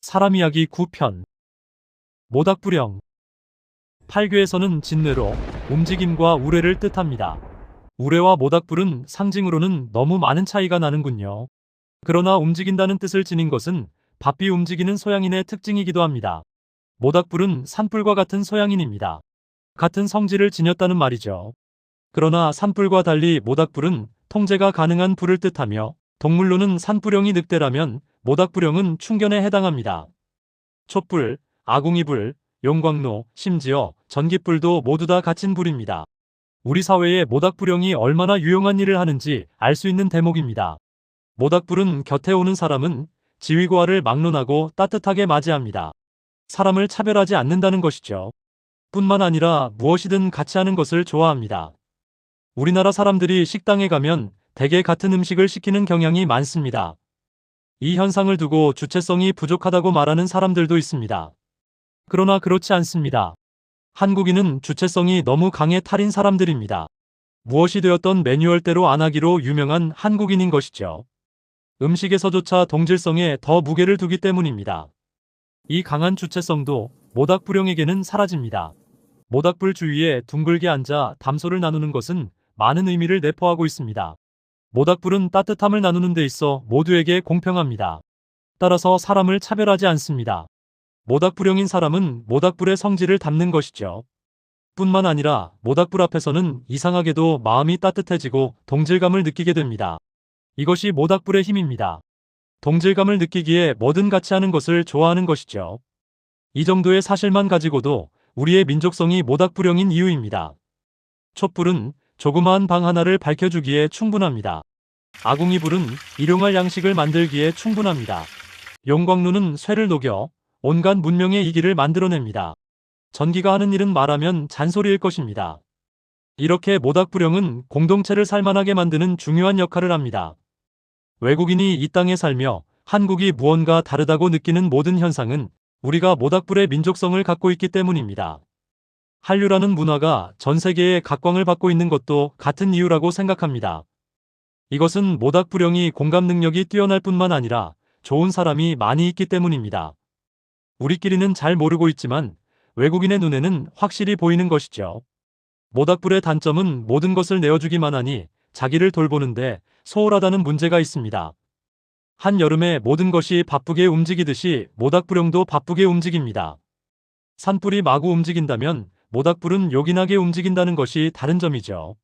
사람 이야기 9편. 모닥불형. 팔교에서는 진뇌로 움직임과 우레를 뜻합니다. 우레와 모닥불은 상징으로는 너무 많은 차이가 나는군요. 그러나 움직인다는 뜻을 지닌 것은 바삐 움직이는 소양인의 특징이기도 합니다. 모닥불은 산불과 같은 소양인입니다. 같은 성질을 지녔다는 말이죠. 그러나 산불과 달리 모닥불은 통제가 가능한 불을 뜻하며, 동물로는 산불형이 늑대라면 모닥불형은 충견에 해당합니다. 촛불, 아궁이불, 용광로, 심지어 전깃불도 모두 다 갇힌 불입니다. 우리 사회에 모닥불형이 얼마나 유용한 일을 하는지 알 수 있는 대목입니다. 모닥불은 곁에 오는 사람은 지위고하를 막론하고 따뜻하게 맞이합니다. 사람을 차별하지 않는다는 것이죠. 뿐만 아니라 무엇이든 같이 하는 것을 좋아합니다. 우리나라 사람들이 식당에 가면 대개 같은 음식을 시키는 경향이 많습니다. 이 현상을 두고 주체성이 부족하다고 말하는 사람들도 있습니다. 그러나 그렇지 않습니다. 한국인은 주체성이 너무 강해 탈인 사람들입니다. 무엇이 되었던 매뉴얼대로 안 하기로 유명한 한국인인 것이죠. 음식에서조차 동질성에 더 무게를 두기 때문입니다. 이 강한 주체성도 모닥불형에게는 사라집니다. 모닥불 주위에 둥글게 앉아 담소를 나누는 것은 많은 의미를 내포하고 있습니다. 모닥불은 따뜻함을 나누는 데 있어 모두에게 공평합니다. 따라서 사람을 차별하지 않습니다. 모닥불형인 사람은 모닥불의 성질을 담는 것이죠. 뿐만 아니라 모닥불 앞에서는 이상하게도 마음이 따뜻해지고 동질감을 느끼게 됩니다. 이것이 모닥불의 힘입니다. 동질감을 느끼기에 뭐든 같이 하는 것을 좋아하는 것이죠. 이 정도의 사실만 가지고도 우리의 민족성이 모닥불형인 이유입니다. 촛불은 조그마한 방 하나를 밝혀주기에 충분합니다. 아궁이불은 일용할 양식을 만들기에 충분합니다. 용광로는 쇠를 녹여 온갖 문명의 이기를 만들어냅니다. 전기가 하는 일은 말하면 잔소리일 것입니다. 이렇게 모닥불형은 공동체를 살만하게 만드는 중요한 역할을 합니다. 외국인이 이 땅에 살며 한국이 무언가 다르다고 느끼는 모든 현상은 우리가 모닥불의 민족성을 갖고 있기 때문입니다. 한류라는 문화가 전 세계에 각광을 받고 있는 것도 같은 이유라고 생각합니다. 이것은 모닥불형이 공감 능력이 뛰어날 뿐만 아니라 좋은 사람이 많이 있기 때문입니다. 우리끼리는 잘 모르고 있지만 외국인의 눈에는 확실히 보이는 것이죠. 모닥불의 단점은 모든 것을 내어주기만 하니 자기를 돌보는데 소홀하다는 문제가 있습니다. 한여름에 모든 것이 바쁘게 움직이듯이 모닥불형도 바쁘게 움직입니다. 산불이 마구 움직인다면 모닥불은 요긴하게 움직인다는 것이 다른 점이죠.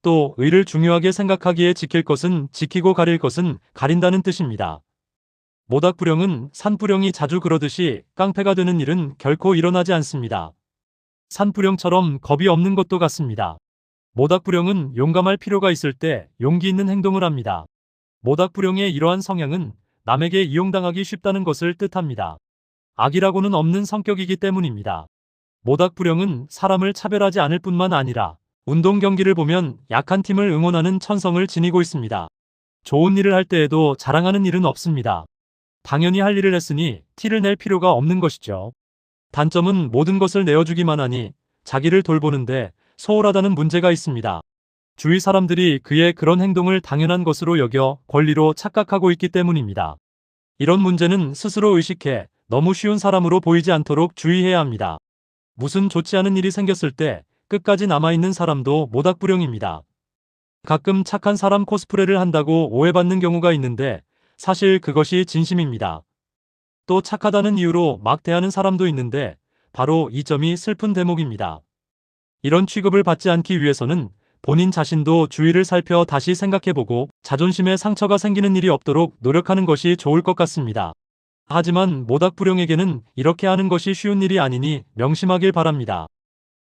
또 의를 중요하게 생각하기에 지킬 것은 지키고 가릴 것은 가린다는 뜻입니다. 모닥불형은 산불형이 자주 그러듯이 깡패가 되는 일은 결코 일어나지 않습니다. 산불형처럼 겁이 없는 것도 같습니다. 모닥불형은 용감할 필요가 있을 때 용기 있는 행동을 합니다. 모닥불형의 이러한 성향은 남에게 이용당하기 쉽다는 것을 뜻합니다. 악이라고는 없는 성격이기 때문입니다. 모닥불형은 사람을 차별하지 않을 뿐만 아니라 운동 경기를 보면 약한 팀을 응원하는 천성을 지니고 있습니다. 좋은 일을 할 때에도 자랑하는 일은 없습니다. 당연히 할 일을 했으니 티를 낼 필요가 없는 것이죠. 단점은 모든 것을 내어주기만 하니 자기를 돌보는데 소홀하다는 문제가 있습니다. 주위 사람들이 그의 그런 행동을 당연한 것으로 여겨 권리로 착각하고 있기 때문입니다. 이런 문제는 스스로 의식해 너무 쉬운 사람으로 보이지 않도록 주의해야 합니다. 무슨 좋지 않은 일이 생겼을 때 끝까지 남아있는 사람도 모닥불형입니다. 가끔 착한 사람 코스프레를 한다고 오해받는 경우가 있는데 사실 그것이 진심입니다. 또 착하다는 이유로 막 대하는 사람도 있는데 바로 이 점이 슬픈 대목입니다. 이런 취급을 받지 않기 위해서는 본인 자신도 주위를 살펴 다시 생각해보고 자존심에 상처가 생기는 일이 없도록 노력하는 것이 좋을 것 같습니다. 하지만 모닥불형에게는 이렇게 하는 것이 쉬운 일이 아니니 명심하길 바랍니다.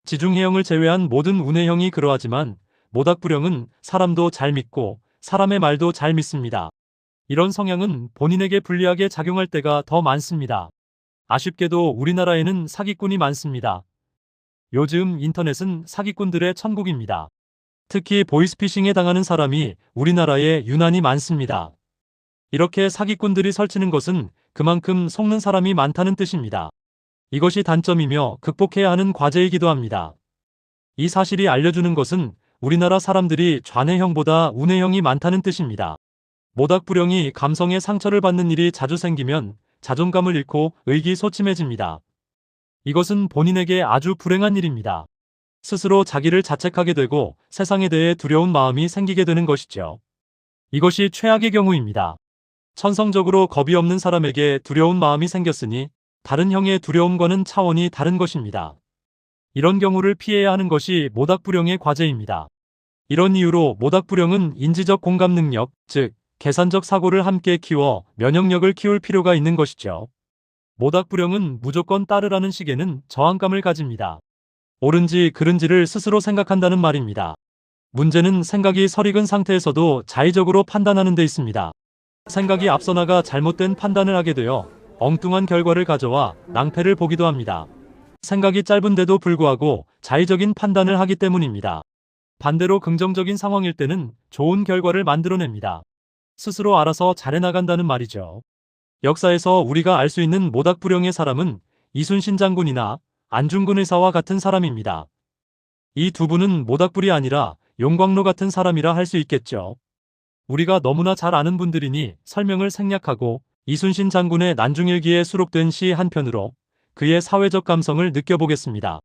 지중해형을 제외한 모든 운해형이 그러하지만 모닥불형은 사람도 잘 믿고 사람의 말도 잘 믿습니다. 이런 성향은 본인에게 불리하게 작용할 때가 더 많습니다. 아쉽게도 우리나라에는 사기꾼이 많습니다. 요즘 인터넷은 사기꾼들의 천국입니다. 특히 보이스피싱에 당하는 사람이 우리나라에 유난히 많습니다. 이렇게 사기꾼들이 설치는 것은 그만큼 속는 사람이 많다는 뜻입니다. 이것이 단점이며 극복해야 하는 과제이기도 합니다. 이 사실이 알려주는 것은 우리나라 사람들이 좌뇌형보다 우뇌형이 많다는 뜻입니다. 모닥불형이 감성의 상처를 받는 일이 자주 생기면 자존감을 잃고 의기소침해집니다. 이것은 본인에게 아주 불행한 일입니다. 스스로 자기를 자책하게 되고 세상에 대해 두려운 마음이 생기게 되는 것이죠. 이것이 최악의 경우입니다. 천성적으로 겁이 없는 사람에게 두려운 마음이 생겼으니 다른 형의 두려움과는 차원이 다른 것입니다. 이런 경우를 피해야 하는 것이 모닥불형의 과제입니다. 이런 이유로 모닥불형은 인지적 공감 능력, 즉 계산적 사고를 함께 키워 면역력을 키울 필요가 있는 것이죠. 모닥불형은 무조건 따르라는 식에는 저항감을 가집니다. 옳은지 그른지를 스스로 생각한다는 말입니다. 문제는 생각이 설익은 상태에서도 자의적으로 판단하는 데 있습니다. 생각이 앞서 나가 잘못된 판단을 하게 되어 엉뚱한 결과를 가져와 낭패를 보기도 합니다. 생각이 짧은데도 불구하고 자의적인 판단을 하기 때문입니다. 반대로 긍정적인 상황일 때는 좋은 결과를 만들어냅니다. 스스로 알아서 잘해나간다는 말이죠. 역사에서 우리가 알 수 있는 모닥불형의 사람은 이순신 장군이나 안중근 의사와 같은 사람입니다. 이 두 분은 모닥불이 아니라 용광로 같은 사람이라 할 수 있겠죠. 우리가 너무나 잘 아는 분들이니 설명을 생략하고 이순신 장군의 난중일기에 수록된 시 한 편으로 그의 사회적 감성을 느껴보겠습니다.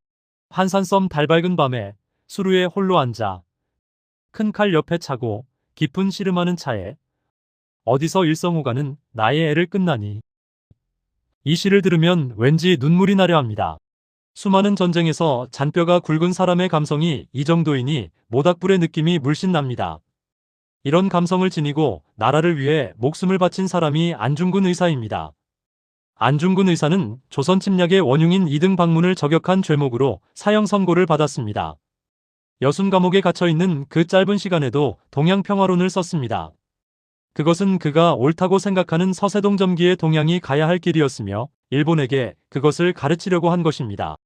한산섬 달밝은 밤에 수루에 홀로 앉아 큰 칼 옆에 차고 깊은 씨름하는 차에 어디서 일성호가는 나의 애를 끝나니. 이 시를 들으면 왠지 눈물이 나려 합니다. 수많은 전쟁에서 잔뼈가 굵은 사람의 감성이 이 정도이니 모닥불의 느낌이 물씬 납니다. 이런 감성을 지니고 나라를 위해 목숨을 바친 사람이 안중근 의사입니다. 안중근 의사는 조선 침략의 원흉인 이등 방문을 저격한 죄목으로 사형 선고를 받았습니다. 여순 감옥에 갇혀있는 그 짧은 시간에도 동양평화론을 썼습니다. 그것은 그가 옳다고 생각하는 서세동 점기의 동양이 가야 할 길이었으며 일본에게 그것을 가르치려고 한 것입니다.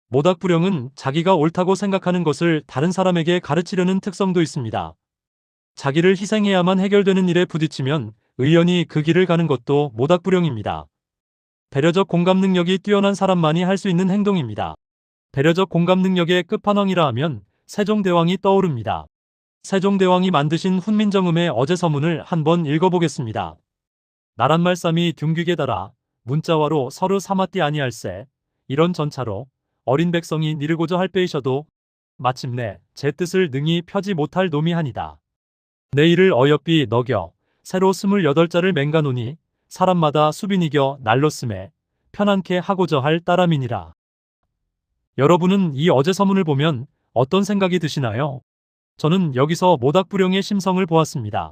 모닥불형은 자기가 옳다고 생각하는 것을 다른 사람에게 가르치려는 특성도 있습니다. 자기를 희생해야만 해결되는 일에 부딪히면 의연히 그 길을 가는 것도 모닥불형입니다. 배려적 공감 능력이 뛰어난 사람만이 할 수 있는 행동입니다. 배려적 공감 능력의 끝판왕이라 하면 세종대왕이 떠오릅니다. 세종대왕이 만드신 훈민정음의 어제서문을 한번 읽어보겠습니다. 나란 말씀이 둥귀게 달아 문자와로 서로 삼았디 아니할세. 이런 전차로 어린 백성이 니르고자 할 빼이셔도 마침내 제 뜻을 능히 펴지 못할 놈이 하니다. 내 일을 어여삐 너겨 새로 28자를 맹가노니 사람마다 수빈이겨 날로 쓰매 편안케 하고자 할 따람이니라. 여러분은 이 어제서문을 보면 어떤 생각이 드시나요? 저는 여기서 모닥불형의 심성을 보았습니다.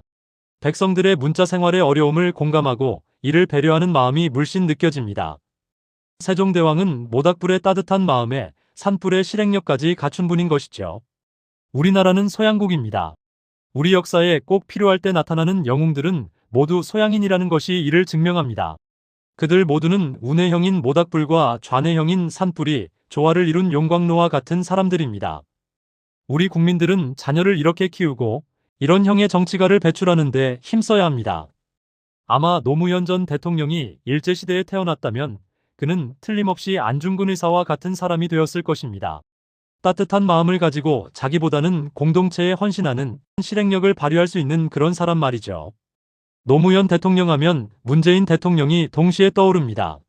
백성들의 문자 생활의 어려움을 공감하고 이를 배려하는 마음이 물씬 느껴집니다. 세종대왕은 모닥불의 따뜻한 마음에 산불의 실행력까지 갖춘 분인 것이죠. 우리나라는 소양국입니다. 우리 역사에 꼭 필요할 때 나타나는 영웅들은 모두 소양인이라는 것이 이를 증명합니다. 그들 모두는 운해형인 모닥불과 좌뇌형인 산불이 조화를 이룬 용광로와 같은 사람들입니다. 우리 국민들은 자녀를 이렇게 키우고 이런 형의 정치가를 배출하는 데 힘써야 합니다. 아마 노무현 전 대통령이 일제시대에 태어났다면 그는 틀림없이 안중근 의사와 같은 사람이 되었을 것입니다. 따뜻한 마음을 가지고 자기보다는 공동체에 헌신하는 실행력을 발휘할 수 있는 그런 사람 말이죠. 노무현 대통령 하면 문재인 대통령이 동시에 떠오릅니다.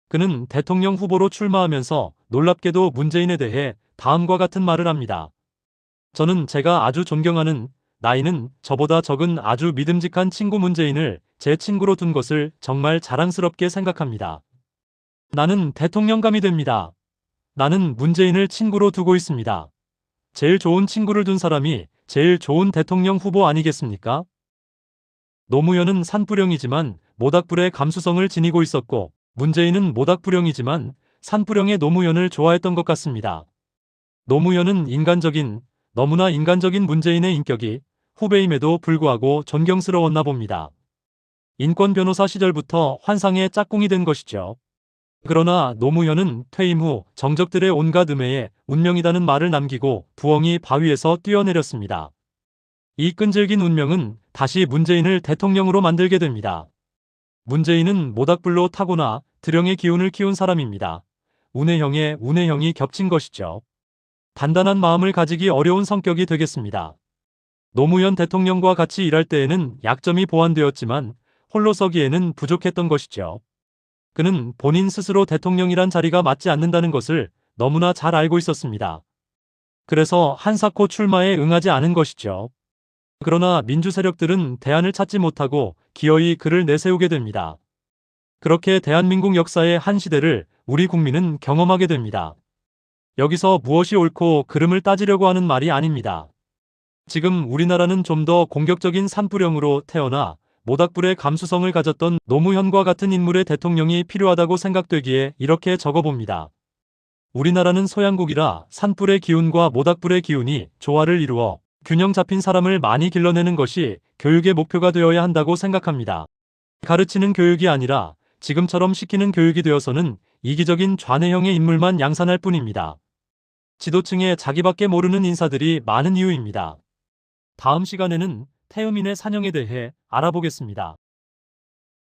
그는 대통령 후보로 출마하면서 놀랍게도 문재인에 대해 다음과 같은 말을 합니다. 저는 제가 아주 존경하는 나이는 저보다 적은 아주 믿음직한 친구 문재인을 제 친구로 둔 것을 정말 자랑스럽게 생각합니다. 나는 대통령감이 됩니다. 나는 문재인을 친구로 두고 있습니다. 제일 좋은 친구를 둔 사람이 제일 좋은 대통령 후보 아니겠습니까? 노무현은 산불형이지만 모닥불의 감수성을 지니고 있었고 문재인은 모닥불형이지만 산불형의 노무현을 좋아했던 것 같습니다. 노무현은 너무나 인간적인 문재인의 인격이 후배임에도 불구하고 존경스러웠나 봅니다. 인권 변호사 시절부터 환상의 짝꿍이 된 것이죠. 그러나 노무현은 퇴임 후 정적들의 온갖 음해에 운명이라는 말을 남기고 부엉이 바위에서 뛰어내렸습니다. 이 끈질긴 운명은 다시 문재인을 대통령으로 만들게 됩니다. 문재인은 모닥불로 타고나 드령의 기운을 키운 사람입니다. 운해형이 겹친 것이죠. 단단한 마음을 가지기 어려운 성격이 되겠습니다. 노무현 대통령과 같이 일할 때에는 약점이 보완되었지만 홀로 서기에는 부족했던 것이죠. 그는 본인 스스로 대통령이란 자리가 맞지 않는다는 것을 너무나 잘 알고 있었습니다. 그래서 한사코 출마에 응하지 않은 것이죠. 그러나 민주 세력들은 대안을 찾지 못하고 기어이 그를 내세우게 됩니다. 그렇게 대한민국 역사의 한 시대를 우리 국민은 경험하게 됩니다. 여기서 무엇이 옳고 그름을 따지려고 하는 말이 아닙니다. 지금 우리나라는 좀 더 공격적인 산불형으로 태어나 모닥불의 감수성을 가졌던 노무현과 같은 인물의 대통령이 필요하다고 생각되기에 이렇게 적어봅니다. 우리나라는 소양국이라 산불의 기운과 모닥불의 기운이 조화를 이루어 균형 잡힌 사람을 많이 길러내는 것이 교육의 목표가 되어야 한다고 생각합니다. 가르치는 교육이 아니라 지금처럼 시키는 교육이 되어서는 이기적인 좌뇌형의 인물만 양산할 뿐입니다. 지도층에 자기밖에 모르는 인사들이 많은 이유입니다. 다음 시간에는 태음인의 산형에 대해 알아보겠습니다.